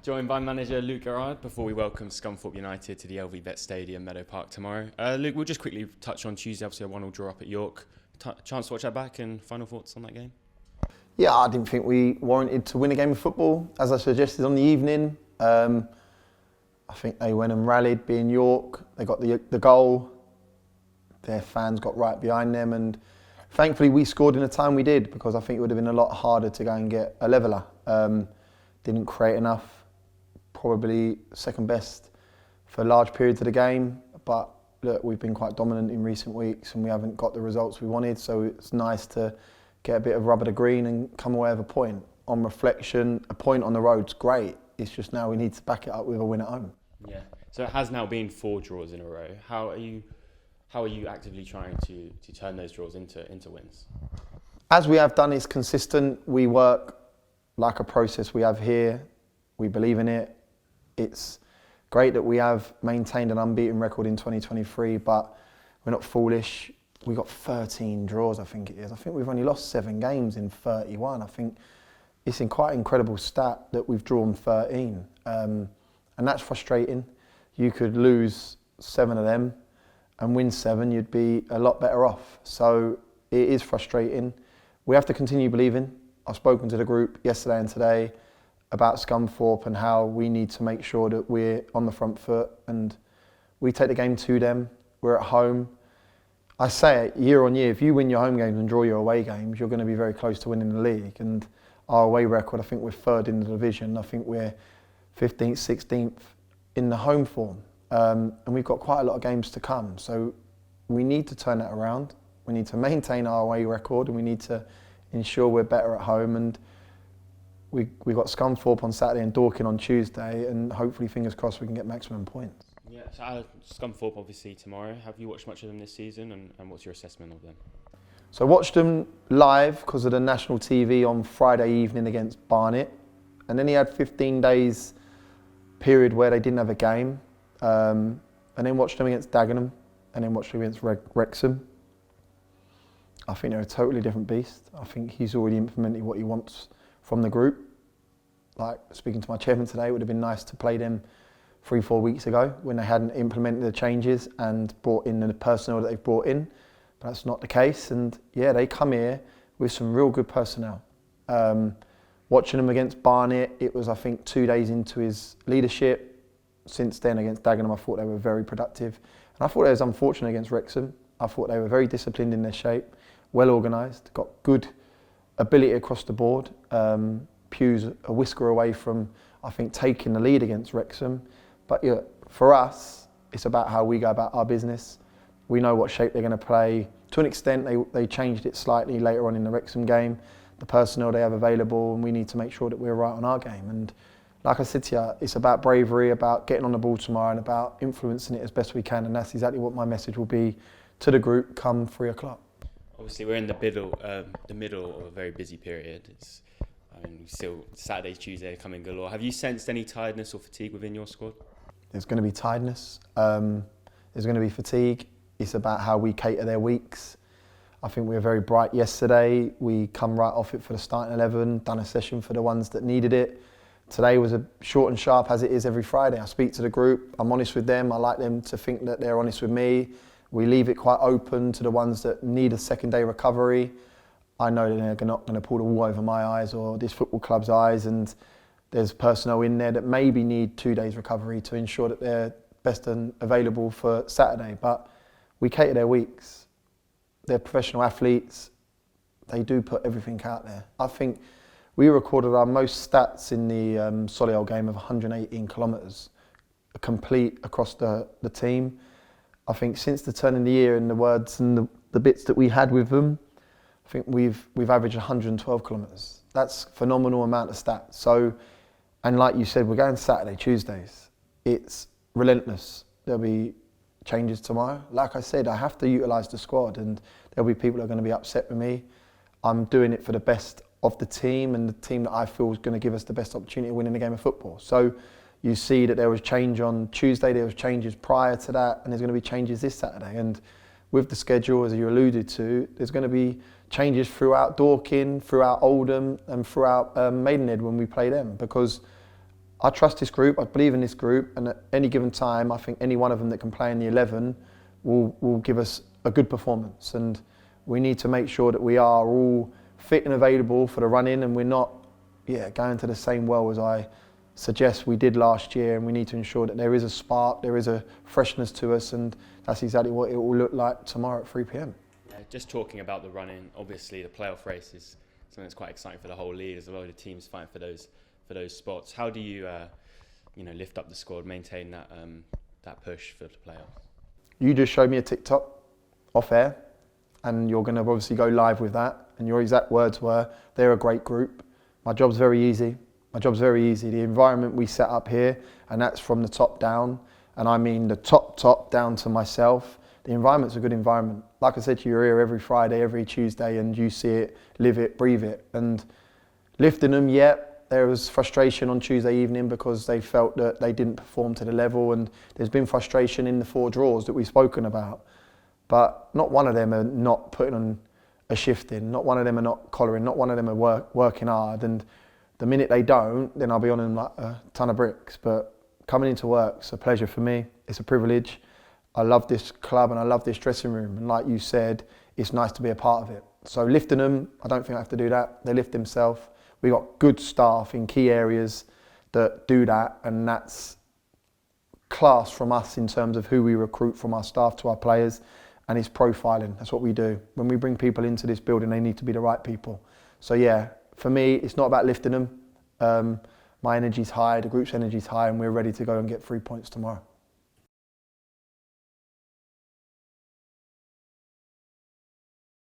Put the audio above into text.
Joined by manager Luke Garrard before we welcome Scunthorpe United to the LV Bet Stadium, Meadow Park tomorrow. Luke, we'll just quickly touch on Tuesday, obviously a 1-1 draw up at York. Chance to watch that back and final thoughts on that game? Yeah, I didn't think we warranted to win a game of football, as I suggested on the evening. I think they went and rallied, being York. They got the goal. Their fans got right behind them, and thankfully we scored in the time we did, because I think it would have been a lot harder to go and get a leveller. Didn't create enough. Probably second best for large periods of the game, but look, we've been quite dominant in recent weeks and we haven't got the results we wanted, so it's nice to get a bit of rubber to green and come away with a point. On reflection, a point on the road's great, it's just now we need to back it up with a win at home. Yeah, so it has now been 4 draws in a row. How are you actively trying to turn those draws into wins? As we have done, it's consistent. We work like a process we have here. We believe in it. It's great that we have maintained an unbeaten record in 2023, but we're not foolish. We got 13 draws, I think it is. I think we've only lost 7 games in 31. I think it's quite an incredible stat that we've drawn 13. And that's frustrating. You could lose 7 of them and win 7, you'd be a lot better off. So it is frustrating. We have to continue believing. I've spoken to the group yesterday and today about Scunthorpe and how we need to make sure that we're on the front foot and we take the game to them. We're at home. I say it year on year, if you win your home games and draw your away games, you're going to be very close to winning the league. And our away record, I think we're 3rd in the division. I think we're 15th, 16th in the home form. And we've got quite a lot of games to come. So we need to turn that around. We need to maintain our away record and we need to ensure we're better at home. And we got Scunthorpe on Saturday and Dorking on Tuesday, and hopefully, fingers crossed, we can get maximum points. Yeah, so Scunthorpe obviously tomorrow. Have you watched much of them this season, and what's your assessment of them? So I watched them live because of the national TV on Friday evening against Barnet, and then he had 15 days period where they didn't have a game, and then watched them against Dagenham, and then watched them against Wrexham. I think they're a totally different beast. I think he's already implemented what he wants from the group. Like speaking to my chairman today, it would have been nice to play them 3-4 weeks ago when they hadn't implemented the changes and brought in the personnel that they've brought in. But that's not the case. And yeah, they come here with some real good personnel. Watching them against Barnet, it was, I think, 2 days into his leadership. Since then, against Dagenham, I thought they were very productive. And I thought it was unfortunate against Wrexham. I thought they were very disciplined in their shape, well organised, got good ability across the board. Pew's a whisker away from, I think, taking the lead against Wrexham. But yeah, for us, it's about how we go about our business. We know what shape they're going to play. To an extent, they changed it slightly later on in the Wrexham game. The personnel they have available, and we need to make sure that we're right on our game. And like I said to you, it's about bravery, about getting on the ball tomorrow, and about influencing it as best we can. And that's exactly what my message will be to the group come 3 o'clock. Obviously, we're in the middle of a very busy period. Still Saturdays, Tuesday coming galore. Have you sensed any tiredness or fatigue within your squad? There's going to be tiredness. There's going to be fatigue. It's about how we cater their weeks. I think we were very bright yesterday. We come right off it for the starting 11, done a session for the ones that needed it. Today was a short and sharp as it is every Friday. I speak to the group. I'm honest with them. I like them to think that they're honest with me. We leave it quite open to the ones that need a second-day recovery. I know that they're not going to pull the wool over my eyes or this football club's eyes, and there's personnel in there that maybe need 2 days recovery to ensure that they're best and available for Saturday. But we cater their weeks. They're professional athletes. They do put everything out there. I think we recorded our most stats in the Solihull game of 118 kilometres, complete across the team. I think since the turn of the year, in the words and the bits that we had with them, I think we've averaged 112 kilometres. That's a phenomenal amount of stats. So, and like you said, we're going Saturday, Tuesdays. It's relentless. There'll be changes tomorrow. Like I said, I have to utilise the squad, and there'll be people that are going to be upset with me. I'm doing it for the best of the team and the team that I feel is going to give us the best opportunity of winning the game of football. So you see that there was change on Tuesday, there was changes prior to that, and there's going to be changes this Saturday. And with the schedule, as you alluded to, there's going to be changes throughout Dorking, throughout Oldham, and throughout Maidenhead when we play them, because I trust this group, I believe in this group, and at any given time, I think any one of them that can play in the 11 will give us a good performance. And we need to make sure that we are all fit and available for the run-in, and we're not going to the same well as I suggest we did last year, and we need to ensure that there is a spark, there is a freshness to us, and that's exactly what it will look like tomorrow at 3 p.m. Just talking about the run-in, obviously the playoff race is something that's quite exciting for the whole league as well. The teams fighting for those spots. How do you lift up the squad, maintain that push for the playoffs? You just showed me a TikTok off air, and you're going to obviously go live with that. And your exact words were, "They're a great group. My job's very easy. My job's very easy. The environment we set up here, and that's from the top down, and I mean the top down to myself. The environment's a good environment. Like I said to you, you're here every Friday, every Tuesday, and you see it, live it, breathe it. And lifting them, there was frustration on Tuesday evening because they felt that they didn't perform to the level, and there's been frustration in the 4 draws that we've spoken about. But not one of them are not putting on a shift in, not one of them are not collaring, not one of them are working hard. And the minute they don't, then I'll be on them like a ton of bricks. But coming into work's a pleasure for me. It's a privilege. I love this club and I love this dressing room. And like you said, it's nice to be a part of it. So lifting them, I don't think I have to do that. They lift themselves. We got good staff in key areas that do that, and that's class from us in terms of who we recruit from our staff to our players, and it's profiling. That's what we do. When we bring people into this building, they need to be the right people. So for me, it's not about lifting them. My energy's high, the group's energy's high, and we're ready to go and get 3 points tomorrow.